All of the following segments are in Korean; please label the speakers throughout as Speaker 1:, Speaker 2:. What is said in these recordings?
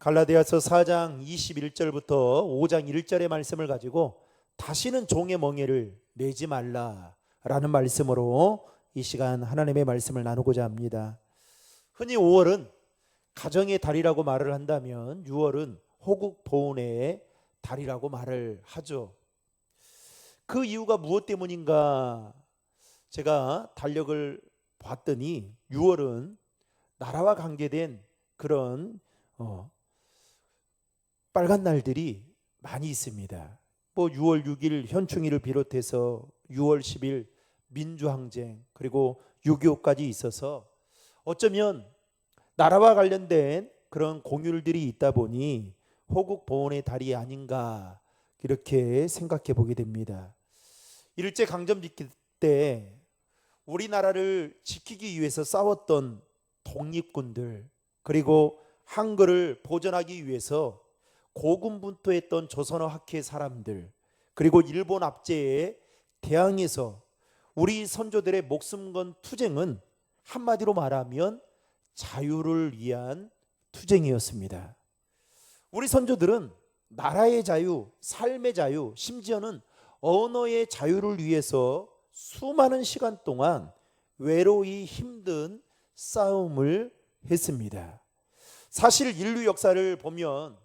Speaker 1: 갈라디아서 4장 21절부터 5장 1절의 말씀을 가지고 다시는 종의 멍에를 매지 말라라는 말씀으로 이 시간 하나님의 말씀을 나누고자 합니다. 흔히 5월은 가정의 달이라고 말을 한다면 6월은 호국 보훈의 달이라고 말을 하죠. 그 이유가 무엇 때문인가 제가 달력을 봤더니 6월은 나라와 관계된 그런 빨간 날들이 많이 있습니다. 6월 6일 현충일을 비롯해서 6월 10일 민주항쟁 그리고 6.25까지 있어서 어쩌면 나라와 관련된 그런 공휴일들이 있다 보니 호국 보훈의 달이 아닌가 이렇게 생각해 보게 됩니다. 일제강점기 때 우리나라를 지키기 위해서 싸웠던 독립군들 그리고 한글을 보존하기 위해서 고군분투했던 조선어 학회 사람들 그리고 일본 압제에 대항해서 우리 선조들의 목숨 건 투쟁은 한마디로 말하면 자유를 위한 투쟁이었습니다. 우리 선조들은 나라의 자유, 삶의 자유, 심지어는 언어의 자유를 위해서 수많은 시간 동안 외로이 힘든 싸움을 했습니다. 사실 인류 역사를 보면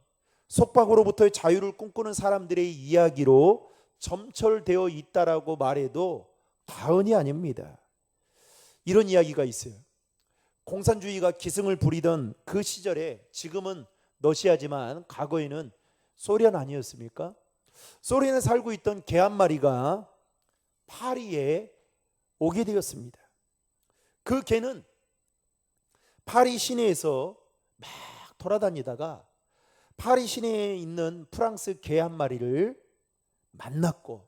Speaker 1: 속박으로부터의 자유를 꿈꾸는 사람들의 이야기로 점철되어 있다라고 말해도 과언이 아닙니다. 이런 이야기가 있어요. 공산주의가 기승을 부리던 그 시절에 지금은 러시아지만 과거에는 소련 아니었습니까? 소련에 살고 있던 개 한 마리가 파리에 오게 되었습니다. 그 개는 파리 시내에서 막 돌아다니다가 파리 시내에 있는 프랑스 개 한 마리를 만났고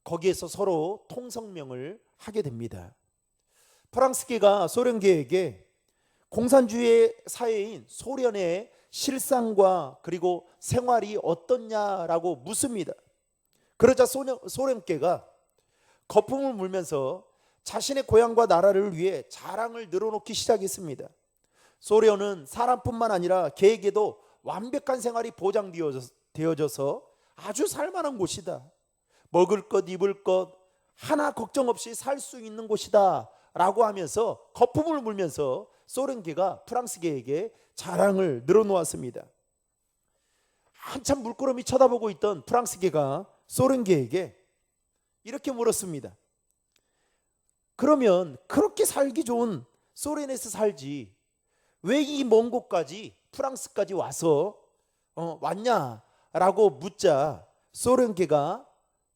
Speaker 1: 거기에서 서로 통성명을 하게 됩니다. 프랑스 개가 소련 개에게 공산주의 사회인 소련의 실상과 그리고 생활이 어떻냐라고 묻습니다. 그러자 소련 개가 거품을 물면서 자신의 고향과 나라를 위해 자랑을 늘어놓기 시작했습니다. 소련은 사람뿐만 아니라 개에게도 완벽한 생활이 보장되어져서 아주 살만한 곳이다. 먹을 것 입을 것 하나 걱정 없이 살 수 있는 곳이다 라고 하면서 거품을 물면서 소련계가 프랑스계에게 자랑을 늘어놓았습니다. 한참 물끄러미 쳐다보고 있던 프랑스계가 소련계에게 이렇게 물었습니다. 그러면 그렇게 살기 좋은 소련에서 살지 왜 이 먼 곳까지 프랑스까지 왔냐라고 묻자 소련계가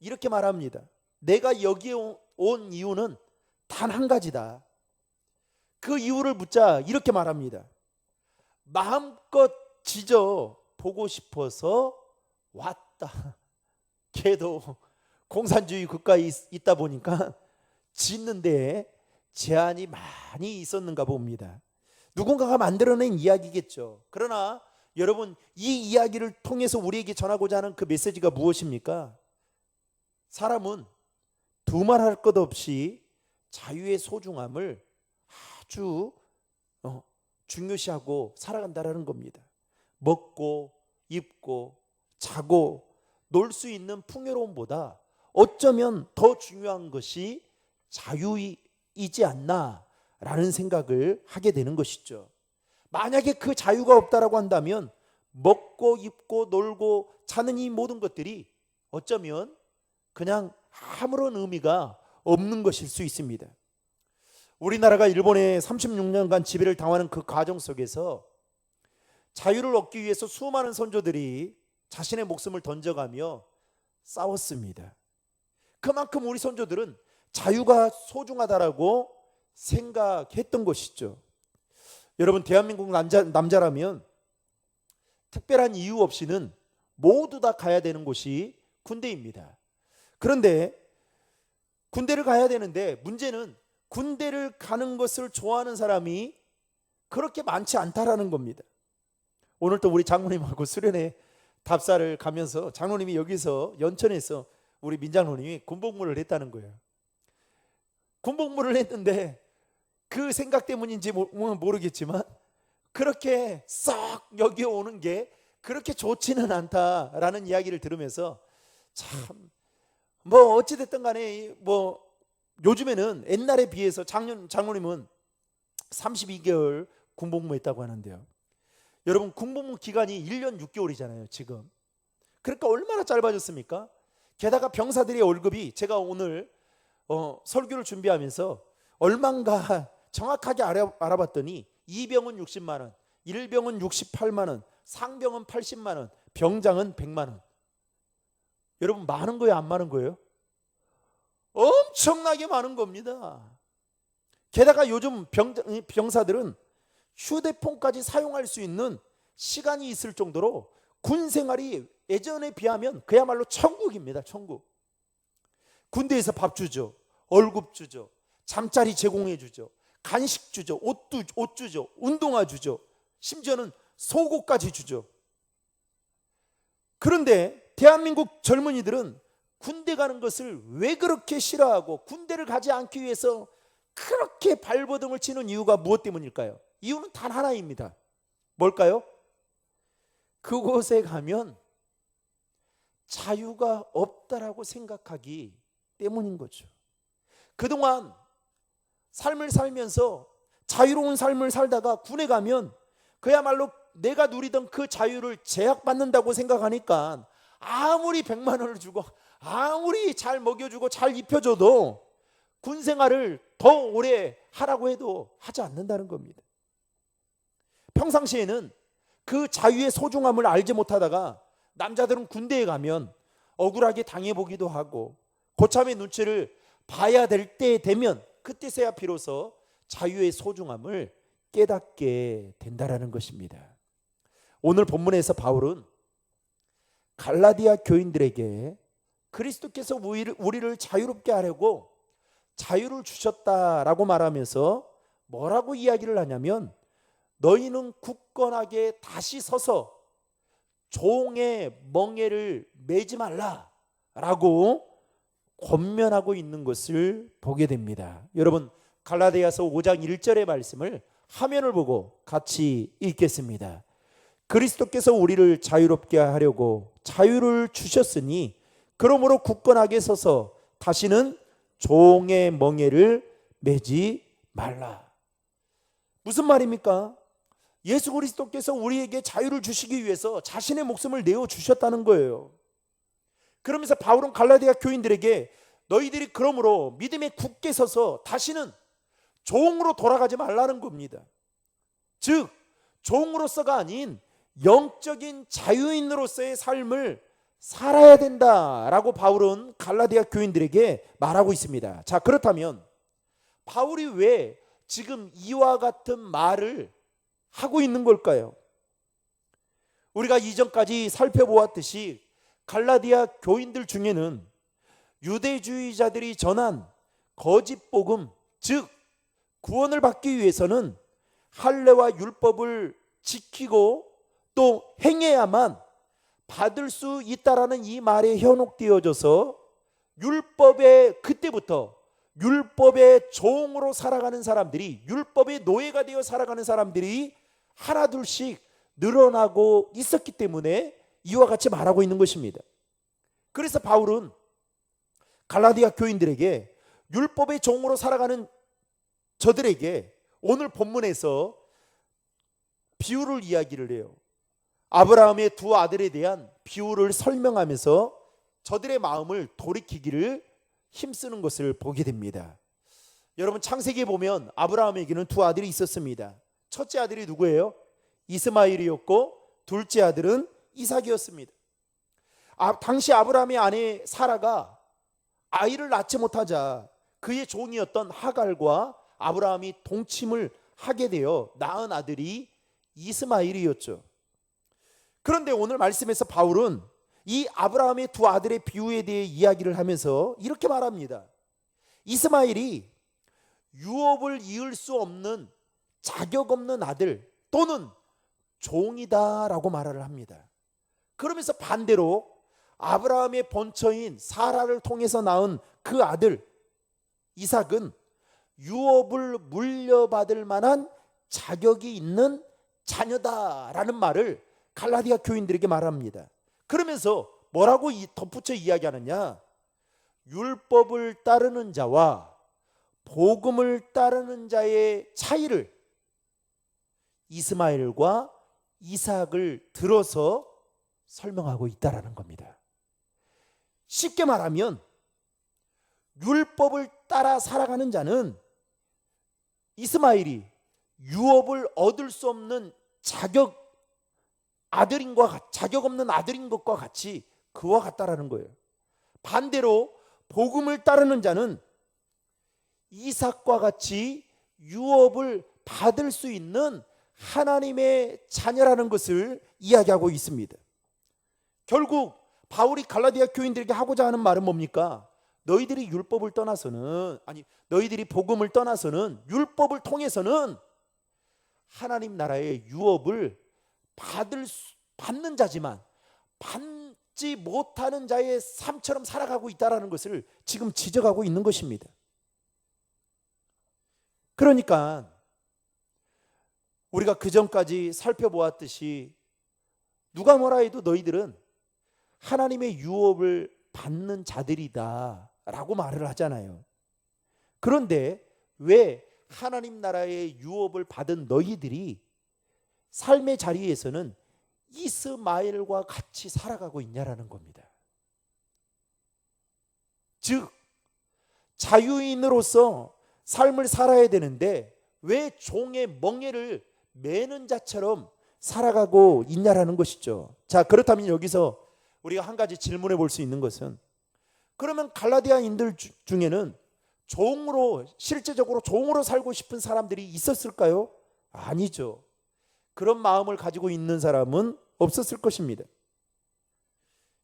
Speaker 1: 이렇게 말합니다. 내가 여기에 온 이유는 단 한 가지다. 그 이유를 묻자 이렇게 말합니다. 마음껏 지져 보고 싶어서 왔다. 걔도 공산주의 국가에 있다 보니까 짓는 데에 제한이 많이 있었는가 봅니다. 누군가가 만들어낸 이야기겠죠. 그러나 여러분 이 이야기를 통해서 우리에게 전하고자 하는 그 메시지가 무엇입니까? 사람은 두말할 것 없이 자유의 소중함을 아주 중요시하고 살아간다라는 겁니다. 먹고 입고 자고 놀 수 있는 풍요로움보다 어쩌면 더 중요한 것이 자유이지 않나라는 생각을 하게 되는 것이죠. 만약에 그 자유가 없다라고 한다면 먹고 입고 놀고 자는 이 모든 것들이 어쩌면 그냥 아무런 의미가 없는 것일 수 있습니다. 우리나라가 일본의 36년간 지배를 당하는 그 과정 속에서 자유를 얻기 위해서 수많은 선조들이 자신의 목숨을 던져가며 싸웠습니다. 그만큼 우리 선조들은 자유가 소중하다라고 생각했던 것이죠. 여러분 대한민국 남자라면 특별한 이유 없이는 모두 다 가야 되는 곳이 군대입니다. 그런데 군대를 가야 되는데 문제는 군대를 가는 것을 좋아하는 사람이 그렇게 많지 않다라는 겁니다. 오늘 또 우리 장로님하고 수련회 답사를 가면서 장로님이 여기서 연천에서 우리 민장로님이 군복무를 했다는 거예요. 군복무를 했는데 그 생각 때문인지 모르겠지만 그렇게 썩 여기 오는 게 그렇게 좋지는 않다라는 이야기를 들으면서 참 뭐 어찌됐든 간에 뭐 요즘에는 옛날에 비해서 장로님은 32개월 군복무했다고 하는데요. 여러분 군복무 기간이 1년 6개월이잖아요 지금. 그러니까 얼마나 짧아졌습니까? 게다가 병사들의 월급이 제가 오늘 설교를 준비하면서 얼마인가 정확하게 알아봤더니 2병은 60만 원, 1병은 68만 원, 상병은 80만 원, 병장은 100만 원. 여러분 많은 거예요 안 많은 거예요? 엄청나게 많은 겁니다. 게다가 요즘 병사들은 휴대폰까지 사용할 수 있는 시간이 있을 정도로 군 생활이 예전에 비하면 그야말로 천국입니다. 천국. 군대에서 밥 주죠, 월급 주죠, 잠자리 제공해 주죠, 간식 주죠, 옷 주죠, 운동화 주죠, 심지어는 속옷까지 주죠. 그런데 대한민국 젊은이들은 군대 가는 것을 왜 그렇게 싫어하고 군대를 가지 않기 위해서 그렇게 발버둥을 치는 이유가 무엇 때문일까요? 이유는 단 하나입니다. 뭘까요? 그곳에 가면 자유가 없다라고 생각하기 때문인 거죠. 그동안 삶을 살면서 자유로운 삶을 살다가 군에 가면 그야말로 내가 누리던 그 자유를 제약받는다고 생각하니까 아무리 100만 원을 주고 아무리 잘 먹여주고 잘 입혀줘도 군 생활을 더 오래 하라고 해도 하지 않는다는 겁니다. 평상시에는 그 자유의 소중함을 알지 못하다가 남자들은 군대에 가면 억울하게 당해보기도 하고 고참의 눈치를 봐야 될 때 되면 그때서야 비로소 자유의 소중함을 깨닫게 된다라는 것입니다. 오늘 본문에서 바울은 갈라디아 교인들에게 그리스도께서 우리를 자유롭게 하려고 자유를 주셨다라고 말하면서 뭐라고 이야기를 하냐면 너희는 굳건하게 다시 서서 종의 멍에를 매지 말라라고 권면하고 있는 것을 보게 됩니다. 여러분 갈라디아서 5장 1절의 말씀을 화면을 보고 같이 읽겠습니다. 그리스도께서 우리를 자유롭게 하려고 자유를 주셨으니 그러므로 굳건하게 서서 다시는 종의 멍에를 매지 말라. 무슨 말입니까? 예수 그리스도께서 우리에게 자유를 주시기 위해서 자신의 목숨을 내어 주셨다는 거예요. 그러면서 바울은 갈라디아 교인들에게 너희들이 그러므로 믿음에 굳게 서서 다시는 종으로 돌아가지 말라는 겁니다. 즉 종으로서가 아닌 영적인 자유인으로서의 삶을 살아야 된다라고 바울은 갈라디아 교인들에게 말하고 있습니다. 자, 그렇다면 바울이 왜 지금 이와 같은 말을 하고 있는 걸까요? 우리가 이전까지 살펴보았듯이 갈라디아 교인들 중에는 유대주의자들이 전한 거짓 복음, 즉 구원을 받기 위해서는 할례와 율법을 지키고 또 행해야만 받을 수 있다라는 이 말에 현혹되어져서 그때부터 율법의 종으로 살아가는 사람들이, 율법의 노예가 되어 살아가는 사람들이 하나둘씩 늘어나고 있었기 때문에 이와 같이 말하고 있는 것입니다. 그래서 바울은 갈라디아 교인들에게 율법의 종으로 살아가는 저들에게 오늘 본문에서 비유를 이야기를 해요. 아브라함의 두 아들에 대한 비유를 설명하면서 저들의 마음을 돌이키기를 힘쓰는 것을 보게 됩니다. 여러분 창세기에 보면 아브라함에게는 두 아들이 있었습니다. 첫째 아들이 누구예요? 이스마엘이었고 둘째 아들은 이삭이었습니다. 당시 아브라함의 아내 사라가 아이를 낳지 못하자 그의 종이었던 하갈과 아브라함이 동침을 하게 되어 낳은 아들이 이스마엘이었죠. 그런데 오늘 말씀에서 바울은 이 아브라함의 두 아들의 비유에 대해 이야기를 하면서 이렇게 말합니다. 이스마엘이 유업을 이을 수 없는 자격 없는 아들 또는 종이다라고 말을 합니다. 그러면서 반대로 아브라함의 본처인 사라를 통해서 낳은 그 아들 이삭은 유업을 물려받을 만한 자격이 있는 자녀다라는 말을 갈라디아 교인들에게 말합니다. 그러면서 뭐라고 덧붙여 이야기하느냐? 율법을 따르는 자와 복음을 따르는 자의 차이를 이스마엘과 이삭을 들어서 설명하고 있다라는 겁니다. 쉽게 말하면 율법을 따라 살아가는 자는 이스마엘이 유업을 얻을 수 없는 자격 없는 아들인 것과 같이 그와 같다라는 거예요. 반대로 복음을 따르는 자는 이삭과 같이 유업을 받을 수 있는 하나님의 자녀라는 것을 이야기하고 있습니다. 결국 바울이 갈라디아 교인들에게 하고자 하는 말은 뭡니까? 너희들이 복음을 떠나서는 율법을 통해서는 하나님 나라의 유업을 받는 자지만 받지 못하는 자의 삶처럼 살아가고 있다는 것을 지금 지적하고 있는 것입니다. 그러니까 우리가 그전까지 살펴보았듯이 누가 뭐라 해도 너희들은 하나님의 유업을 받는 자들이다 라고 말을 하잖아요. 그런데 왜 하나님 나라의 유업을 받은 너희들이 삶의 자리에서는 이스마엘과 같이 살아가고 있냐라는 겁니다. 즉 자유인으로서 삶을 살아야 되는데 왜 종의 멍에를 매는 자처럼 살아가고 있냐라는 것이죠. 자, 그렇다면 여기서 우리가 한 가지 질문해 볼 수 있는 것은, 그러면 갈라디아인들 중에는 실제적으로 종으로 살고 싶은 사람들이 있었을까요? 아니죠. 그런 마음을 가지고 있는 사람은 없었을 것입니다.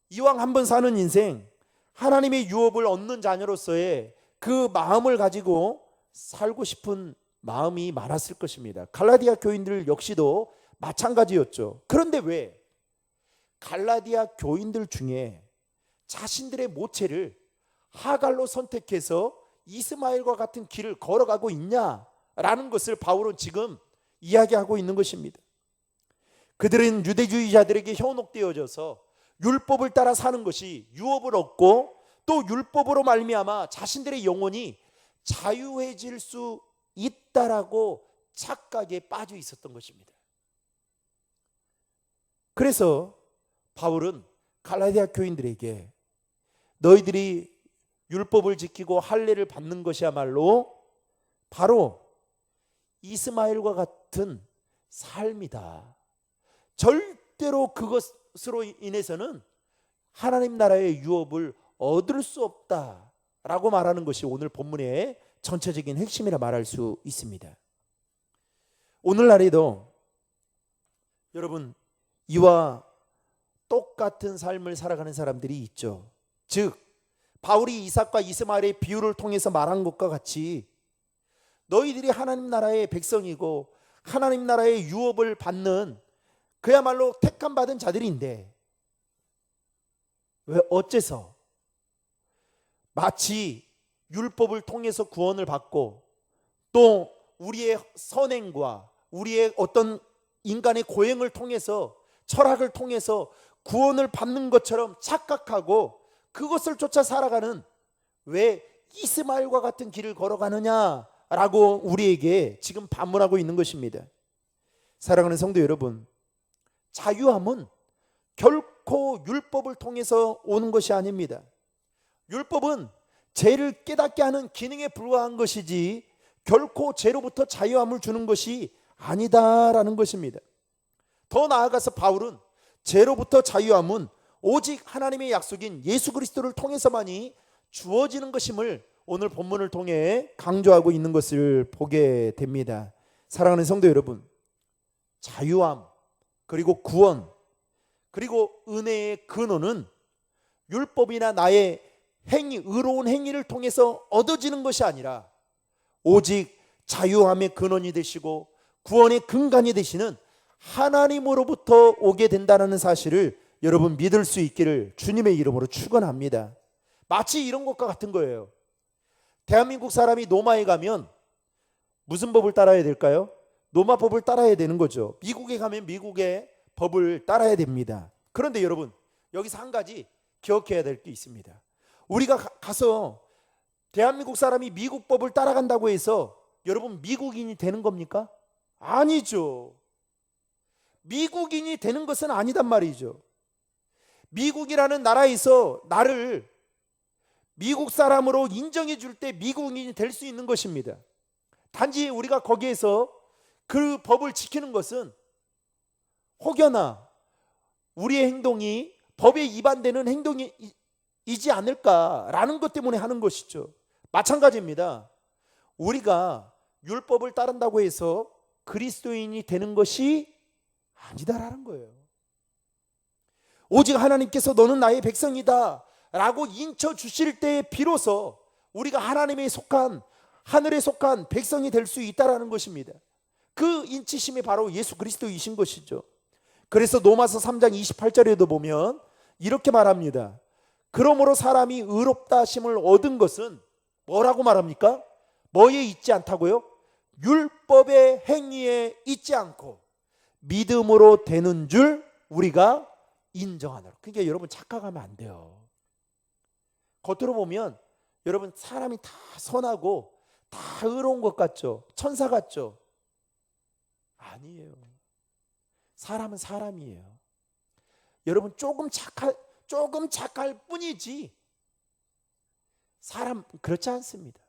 Speaker 1: 이왕 한번 사는 인생, 하나님의 유업을 얻는 자녀로서의 그 마음을 가지고 살고 싶은 마음이 많았을 것입니다. 갈라디아 교인들 역시도 마찬가지였죠. 그런데 왜 갈라디아 교인들 중에 자신들의 모체를 하갈로 선택해서 이스마엘과 같은 길을 걸어가고 있냐라는 것을 바울은 지금 이야기하고 있는 것입니다. 그들은 유대주의자들에게 현혹되어져서 율법을 따라 사는 것이 유업을 얻고 또 율법으로 말미암아 자신들의 영혼이 자유해질 수 있다라고 착각에 빠져 있었던 것입니다. 그래서 바울은 갈라디아 교인들에게 너희들이 율법을 지키고 할례를 받는 것이야말로 바로 이스마엘과 같은 삶이다. 절대로 그것으로 인해서는 하나님 나라의 유업을 얻을 수 없다라고 말하는 것이 오늘 본문의 전체적인 핵심이라 말할 수 있습니다. 오늘날에도 여러분 이와 똑같은 삶을 살아가는 사람들이 있죠. 즉 바울이 이삭과 이스마엘의 비유를 통해서 말한 것과 같이 너희들이 하나님 나라의 백성이고 하나님 나라의 유업을 받는 그야말로 택함 받은 자들인데 왜 어째서 마치 율법을 통해서 구원을 받고 또 우리의 선행과 우리의 어떤 인간의 고행을 통해서 철학을 통해서 구원을 받는 것처럼 착각하고 그것을 쫓아 살아가는 왜 이스마엘과 같은 길을 걸어가느냐라고 우리에게 지금 반문하고 있는 것입니다. 사랑하는 성도 여러분, 자유함은 결코 율법을 통해서 오는 것이 아닙니다. 율법은 죄를 깨닫게 하는 기능에 불과한 것이지 결코 죄로부터 자유함을 주는 것이 아니다라는 것입니다. 더 나아가서 바울은 죄로부터 자유함은 오직 하나님의 약속인 예수 그리스도를 통해서만이 주어지는 것임을 오늘 본문을 통해 강조하고 있는 것을 보게 됩니다. 사랑하는 성도 여러분, 자유함 그리고 구원 그리고 은혜의 근원은 율법이나 나의 의로운 행위를 통해서 얻어지는 것이 아니라 오직 자유함의 근원이 되시고 구원의 근간이 되시는 하나님으로부터 오게 된다는 사실을 여러분 믿을 수 있기를 주님의 이름으로 축원합니다. 마치 이런 것과 같은 거예요. 대한민국 사람이 로마에 가면 무슨 법을 따라야 될까요? 로마법을 따라야 되는 거죠. 미국에 가면 미국의 법을 따라야 됩니다. 그런데 여러분, 여기서 한 가지 기억해야 될 게 있습니다. 우리가 가서 대한민국 사람이 미국 법을 따라간다고 해서 여러분 미국인이 되는 겁니까? 아니죠. 미국인이 되는 것은 아니단 말이죠. 미국이라는 나라에서 나를 미국 사람으로 인정해 줄 때 미국인이 될 수 있는 것입니다. 단지 우리가 거기에서 그 법을 지키는 것은 혹여나 우리의 행동이 법에 위반되는 행동이지 않을까라는 것 때문에 하는 것이죠. 마찬가지입니다. 우리가 율법을 따른다고 해서 그리스도인이 되는 것이 아니다라는 거예요. 오직 하나님께서 너는 나의 백성이다 라고 인쳐 주실 때에 비로소 우리가 하나님에 속한, 하늘에 속한 백성이 될 수 있다라는 것입니다. 그 인치심이 바로 예수 그리스도이신 것이죠. 그래서 로마서 3장 28절에도 보면 이렇게 말합니다. 그러므로 사람이 의롭다 하심을 얻은 것은 뭐라고 말합니까? 뭐에 있지 않다고요? 율법의 행위에 있지 않고 믿음으로 되는 줄 우리가 인정하노라. 그러니까 여러분 착각하면 안 돼요. 겉으로 보면 여러분 사람이 다 선하고 다 의로운 것 같죠? 천사 같죠? 아니에요. 사람은 사람이에요. 여러분 조금 착할 뿐이지 사람 그렇지 않습니다.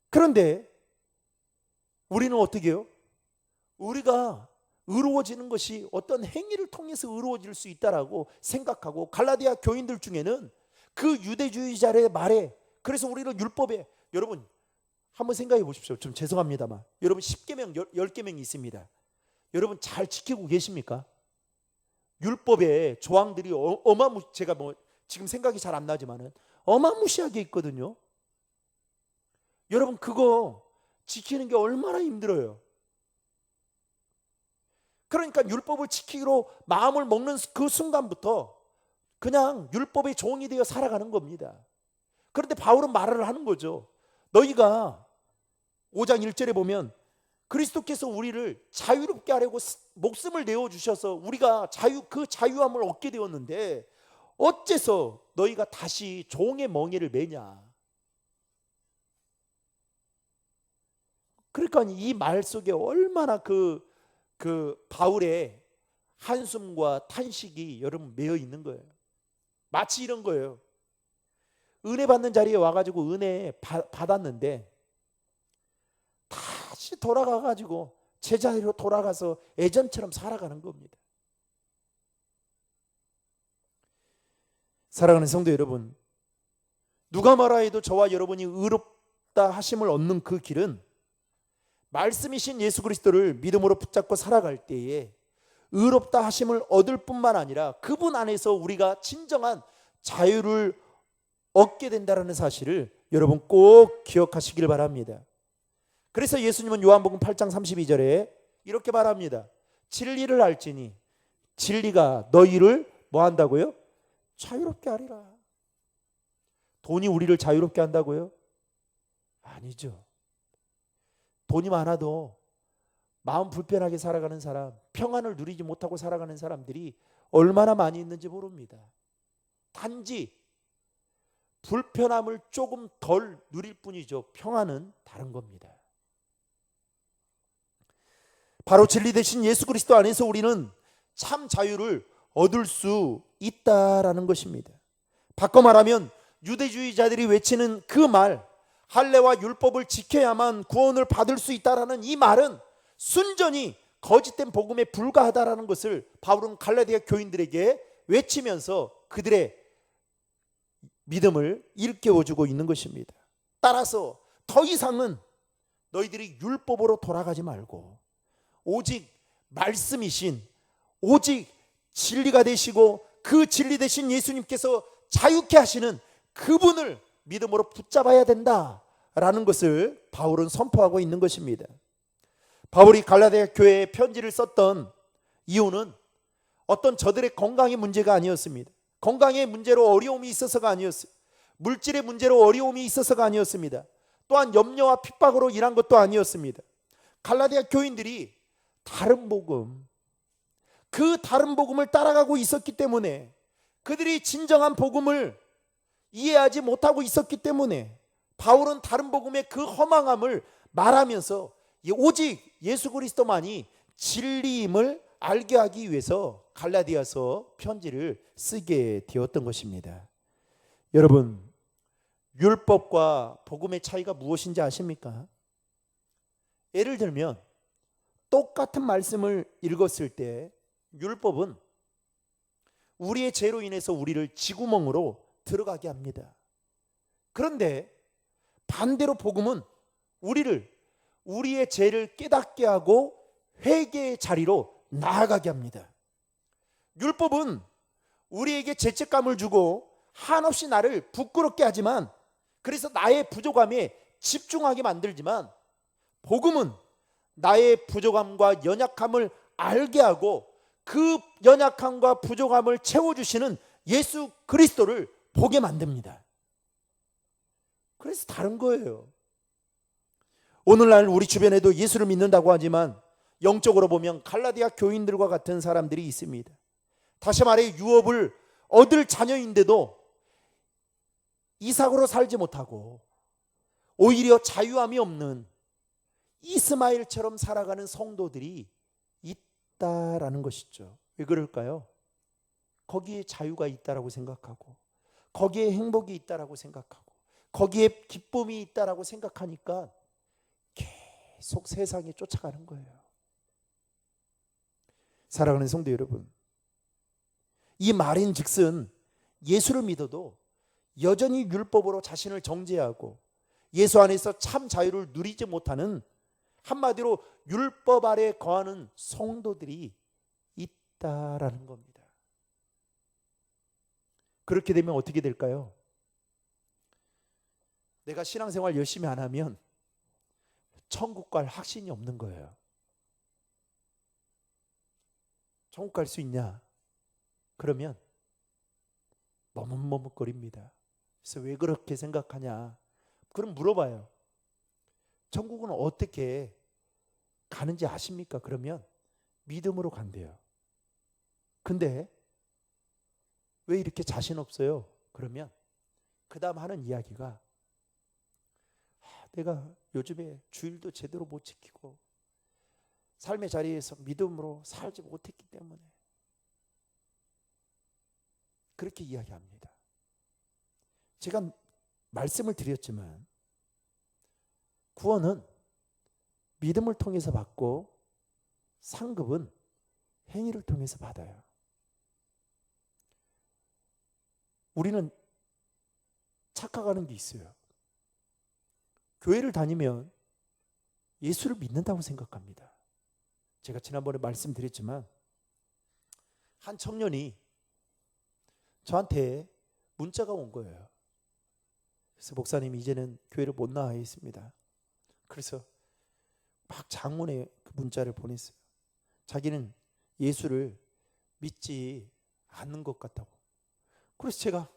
Speaker 1: 그런데 우리는 어떻게 해요? 우리가 의로워지는 것이 어떤 행위를 통해서 의로워질 수 있다라고 생각하고, 갈라디아 교인들 중에는 그 유대주의자의 말에, 그래서 우리는 율법에, 여러분 한번 생각해 보십시오. 좀 죄송합니다만 여러분 10계명 10계명이 있습니다. 여러분 잘 지키고 계십니까? 율법에 조항들이 제가 지금 생각이 잘 안 나지만은 어마무시하게 있거든요. 여러분 그거 지키는 게 얼마나 힘들어요. 그러니까 율법을 지키기로 마음을 먹는 그 순간부터 그냥 율법의 종이 되어 살아가는 겁니다. 그런데 바울은 말을 하는 거죠. 너희가 5장 1절에 보면 그리스도께서 우리를 자유롭게 하려고 목숨을 내어주셔서 우리가 그 자유함을 얻게 되었는데 어째서 너희가 다시 종의 멍에를 매냐. 그러니까 이 말 속에 얼마나 그 바울의 한숨과 탄식이 여러분 매여 있는 거예요. 마치 이런 거예요. 은혜 받는 자리에 와가지고 은혜 받았는데 다시 돌아가가지고 제자리로 돌아가서 예전처럼 살아가는 겁니다. 사랑하는 성도 여러분, 누가 뭐라 해도 저와 여러분이 의롭다 하심을 얻는 그 길은 말씀이신 예수 그리스도를 믿음으로 붙잡고 살아갈 때에 의롭다 하심을 얻을 뿐만 아니라 그분 안에서 우리가 진정한 자유를 얻게 된다는 사실을 여러분 꼭 기억하시길 바랍니다. 그래서 예수님은 요한복음 8장 32절에 이렇게 말합니다. 진리를 알지니 진리가 너희를 뭐 한다고요? 자유롭게 하리라. 돈이 우리를 자유롭게 한다고요? 아니죠. 돈이 많아도 마음 불편하게 살아가는 사람, 평안을 누리지 못하고 살아가는 사람들이 얼마나 많이 있는지 모릅니다. 단지 불편함을 조금 덜 누릴 뿐이죠. 평안은 다른 겁니다. 바로 진리 되신 예수 그리스도 안에서 우리는 참 자유를 얻을 수 있다라는 것입니다. 바꿔 말하면 유대주의자들이 외치는 그 말, 할례와 율법을 지켜야만 구원을 받을 수 있다라는 이 말은 순전히 거짓된 복음에 불과하다라는 것을 바울은 갈라디아 교인들에게 외치면서 그들의 믿음을 일깨워주고 있는 것입니다. 따라서 더 이상은 너희들이 율법으로 돌아가지 말고 오직 말씀이신, 오직 진리가 되시고 그 진리 되신 예수님께서 자유케 하시는 그분을 믿음으로 붙잡아야 된다라는 것을 바울은 선포하고 있는 것입니다. 바울이 갈라디아 교회에 편지를 썼던 이유는 어떤 저들의 건강의 문제가 아니었습니다. 건강의 문제로 어려움이 있어서가 아니었어요. 물질의 문제로 어려움이 있어서가 아니었습니다. 또한 염려와 핍박으로 일한 것도 아니었습니다. 갈라디아 교인들이 다른 복음, 그 다른 복음을 따라가고 있었기 때문에, 그들이 진정한 복음을 이해하지 못하고 있었기 때문에 바울은 다른 복음의 그 허망함을 말하면서 오직 예수 그리스도만이 진리임을 알게 하기 위해서 갈라디아서 편지를 쓰게 되었던 것입니다. 여러분, 율법과 복음의 차이가 무엇인지 아십니까? 예를 들면 똑같은 말씀을 읽었을 때 율법은 우리의 죄로 인해서 우리를 쥐구멍으로 들어가게 합니다. 그런데 반대로 복음은 우리의 죄를 깨닫게 하고 회개의 자리로 나아가게 합니다. 율법은 우리에게 죄책감을 주고 한없이 나를 부끄럽게 하지만, 그래서 나의 부족함에 집중하게 만들지만, 복음은 나의 부족함과 연약함을 알게 하고 그 연약함과 부족함을 채워주시는 예수 그리스도를 보게 만듭니다. 그래서 다른 거예요. 오늘날 우리 주변에도 예수를 믿는다고 하지만 영적으로 보면 갈라디아 교인들과 같은 사람들이 있습니다. 다시 말해 유업을 얻을 자녀인데도 이삭으로 살지 못하고 오히려 자유함이 없는 이스마엘처럼 살아가는 성도들이 있다라는 것이죠. 왜 그럴까요? 거기에 자유가 있다라고 생각하고, 거기에 행복이 있다라고 생각하고, 거기에 기쁨이 있다라고 생각하니까 계속 세상에 쫓아가는 거예요. 사랑하는 성도 여러분, 이 말인즉슨 예수를 믿어도 여전히 율법으로 자신을 정죄하고 예수 안에서 참 자유를 누리지 못하는, 한마디로 율법 아래 거하는 성도들이 있다라는 겁니다. 그렇게 되면 어떻게 될까요? 내가 신앙생활 열심히 안 하면 천국 갈 확신이 없는 거예요. 천국 갈 수 있냐? 그러면 머뭇머뭇거립니다. 그래서 왜 그렇게 생각하냐? 그럼 물어봐요. 천국은 어떻게 가는지 아십니까? 그러면 믿음으로 간대요. 근데 왜 이렇게 자신 없어요? 그러면 그 다음 하는 이야기가, 내가 요즘에 주일도 제대로 못 지키고 삶의 자리에서 믿음으로 살지 못했기 때문에, 그렇게 이야기합니다. 제가 말씀을 드렸지만 구원은 믿음을 통해서 받고 상급은 행위를 통해서 받아요. 우리는 착각하는 게 있어요. 교회를 다니면 예수를 믿는다고 생각합니다. 제가 지난번에 말씀드렸지만 한 청년이 저한테 문자가 온 거예요. 그래서 목사님, 이제는 교회를 못 나와 있습니다. 그래서 막 장문의 그 문자를 보냈어요. 자기는 예수를 믿지 않는 것 같다고. 그래서 제가,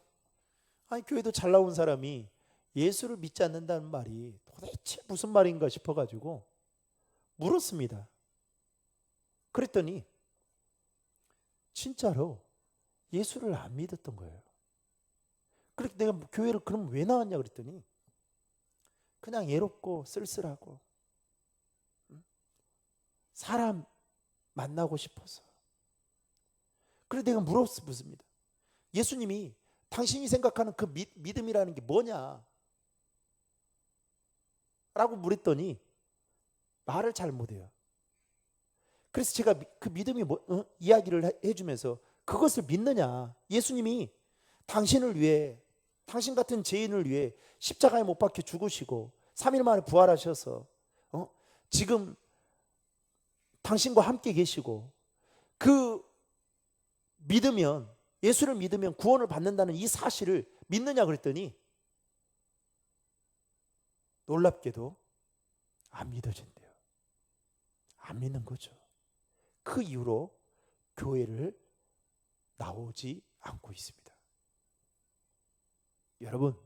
Speaker 1: 아니 교회도 잘 나온 사람이 예수를 믿지 않는다는 말이 도대체 무슨 말인가 싶어가지고 물었습니다. 그랬더니 진짜로 예수를 안 믿었던 거예요. 그렇게 내가 교회를 그럼 왜 나왔냐 그랬더니 그냥 애롭고 쓸쓸하고 사람 만나고 싶어서. 그래서 내가 물었습니다. 예수님이 당신이 생각하는 그 믿음이라는 게 뭐냐? 라고 물었더니 말을 잘 못해요. 그래서 제가 그 믿음이 이야기를 해주면서, 그것을 믿느냐? 예수님이 당신을 위해, 당신 같은 죄인을 위해 십자가에 못 박혀 죽으시고 3일 만에 부활하셔서 지금 당신과 함께 계시고, 그 믿으면, 예수를 믿으면 구원을 받는다는 이 사실을 믿느냐 그랬더니 놀랍게도 안 믿어진대요. 안 믿는 거죠. 그 이후로 교회를 나오지 않고 있습니다. 여러분,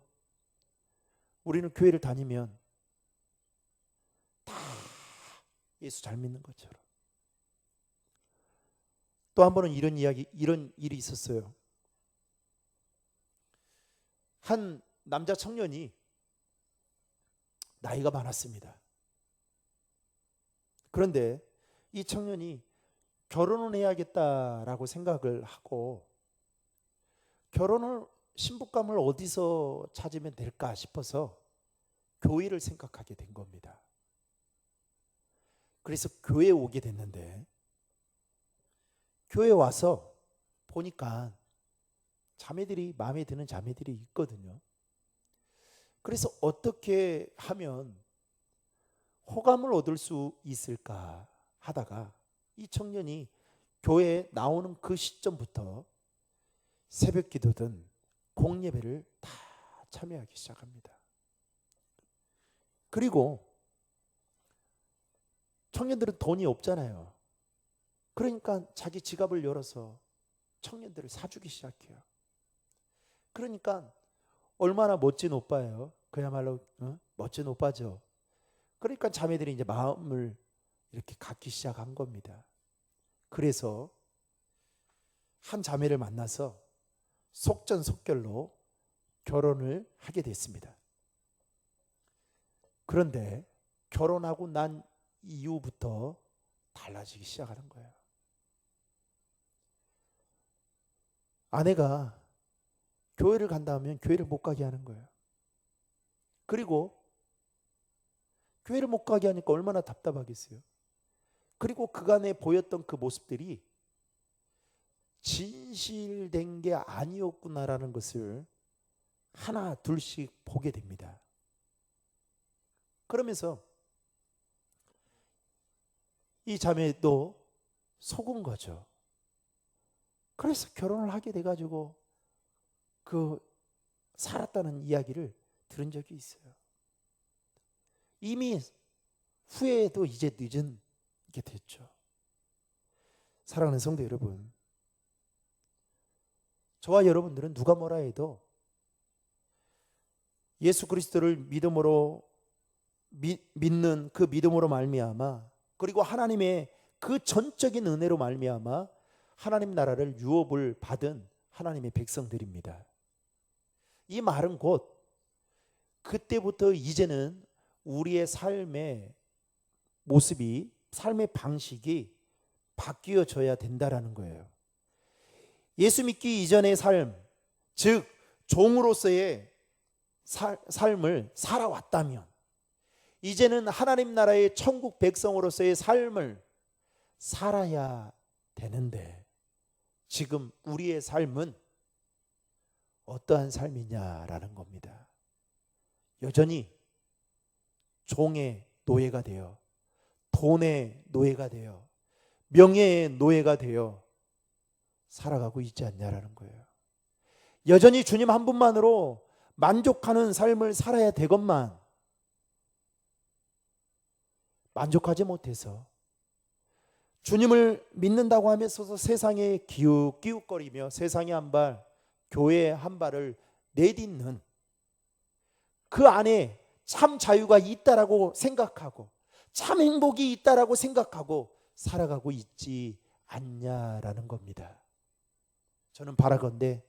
Speaker 1: 우리는 교회를 다니면 다 예수 잘 믿는 것처럼. 또 한 번은 이런 일이 있었어요. 한 남자 청년이 나이가 많았습니다. 그런데 이 청년이 결혼을 해야겠다라고 생각을 하고 신부감을 어디서 찾으면 될까 싶어서 교회를 생각하게 된 겁니다. 그래서 교회에 오게 됐는데 교회에 와서 보니까 자매들이 마음에 드는 자매들이 있거든요. 그래서 어떻게 하면 호감을 얻을 수 있을까 하다가 이 청년이 교회에 나오는 그 시점부터 새벽 기도든 공예배를 다 참여하기 시작합니다. 그리고 청년들은 돈이 없잖아요. 그러니까 자기 지갑을 열어서 청년들을 사주기 시작해요. 그러니까 얼마나 멋진 오빠예요. 그야말로 멋진 오빠죠. 그러니까 자매들이 이제 마음을 이렇게 갖기 시작한 겁니다. 그래서 한 자매를 만나서 속전속결로 결혼을 하게 됐습니다. 그런데 결혼하고 난 이후부터 달라지기 시작하는 거예요. 아내가 교회를 간다 하면 교회를 못 가게 하는 거예요. 그리고 교회를 못 가게 하니까 얼마나 답답하겠어요. 그리고 그간에 보였던 그 모습들이 진실된 게 아니었구나라는 것을 하나 둘씩 보게 됩니다. 그러면서 이 자매도 속은 거죠. 그래서 결혼을 하게 돼가지고 살았다는 이야기를 들은 적이 있어요. 이미 후회도 이제 늦은 게 됐죠. 사랑하는 성도 여러분, 저와 여러분들은 누가 뭐라 해도 예수 그리스도를 믿는 그 믿음으로 말미암아, 그리고 하나님의 그 전적인 은혜로 말미암아 하나님 나라를 유업을 받은 하나님의 백성들입니다. 이 말은 곧 그때부터 이제는 우리의 삶의 모습이, 삶의 방식이 바뀌어져야 된다라는 거예요. 예수 믿기 이전의 삶, 즉 종으로서의 삶을 살아왔다면 이제는 하나님 나라의 천국 백성으로서의 삶을 살아야 되는데, 지금 우리의 삶은 어떠한 삶이냐라는 겁니다. 여전히 종의 노예가 되어, 돈의 노예가 되어, 명예의 노예가 되어 살아가고 있지 않냐라는 거예요. 여전히 주님 한 분만으로 만족하는 삶을 살아야 되건만 만족하지 못해서 주님을 믿는다고 하면서도 세상에 기웃기웃거리며 세상에 한 발, 교회에 한 발을 내딛는, 그 안에 참 자유가 있다라고 생각하고 참 행복이 있다라고 생각하고 살아가고 있지 않냐라는 겁니다. 저는 바라건대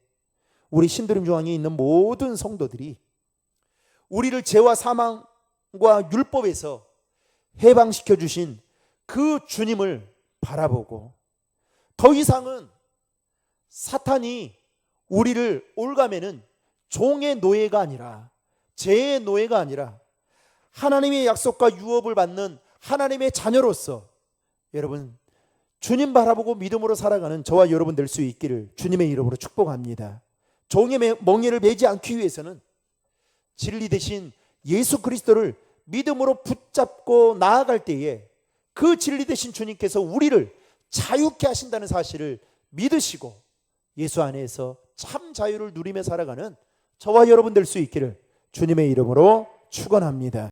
Speaker 1: 우리 신도림 중앙에 있는 모든 성도들이 우리를 죄와 사망과 율법에서 해방시켜 주신 그 주님을 바라보고, 더 이상은 사탄이 우리를 올가매는 종의 노예가 아니라, 죄의 노예가 아니라 하나님의 약속과 유업을 받는 하나님의 자녀로서 여러분 주님 바라보고 믿음으로 살아가는 저와 여러분 될 수 있기를 주님의 이름으로 축복합니다. 종의 멍에를 매지 않기 위해서는 진리 대신 예수 그리스도를 믿음으로 붙잡고 나아갈 때에 그 진리 되신 주님께서 우리를 자유케 하신다는 사실을 믿으시고 예수 안에서 참 자유를 누리며 살아가는 저와 여러분 될 수 있기를 주님의 이름으로 축원합니다.